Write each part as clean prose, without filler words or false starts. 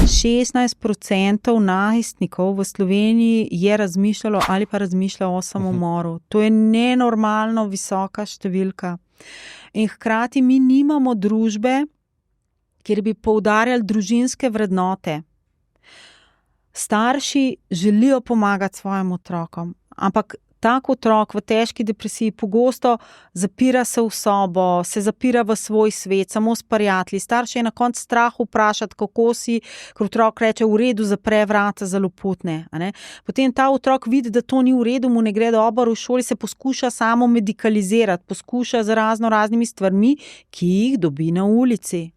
16% najstnikov v Sloveniji je razmišljalo ali pa razmišlja o samomoru. To je nenormalno visoka številka. In hkrati mi nimamo družbe, kjer bi poudarjali družinske vrednote. Starši želijo pomagati svojim otrokom, ampak tak otrok v težki depresiji pogosto zapira se v sobo, se zapira v svoj svet, samo s prijatelji. Starše je na koncu strah vprašati, kako si, ker otrok reče, v redu, zapre vrata za loputne. Potem ta otrok vidi, da to ni v redu, mu ne gre dobro, v šoli se poskuša samo medikalizirati, poskuša z raznimi stvarmi, ki jih dobi na ulici.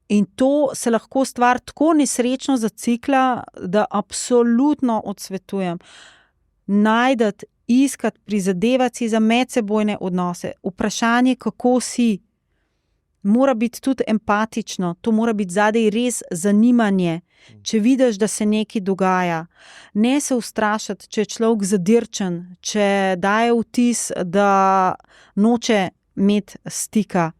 In to se lahko stvar tako nesrečno zacikla, da absolutno odsvetujem. Najdati, iskati, prizadevati si za medsebojne odnose. Vprašanje, kako si, mora biti tudi empatično, to mora biti zadaj res zanimanje. Če vidiš, da se nekaj dogaja, ne se ustrašiti, če je človek zadirčen, če daje vtis, da noče imeti stika.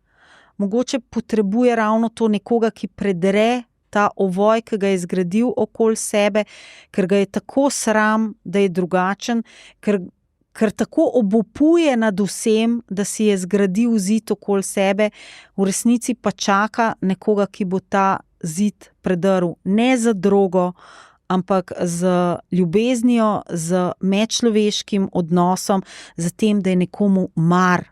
Mogoče potrebuje ravno to nekoga, ki predre ta ovoj, ki ga je zgradil okoli sebe, ker ga je tako sram, da je drugačen, ker tako obupuje nad vsem, da si je zgradil zid okoli sebe, v resnici pa čaka nekoga, ki bo ta zid predrl. Ne za drogo, ampak z ljubeznijo, z medčloveškim odnosom, z tem, da je nekomu mar.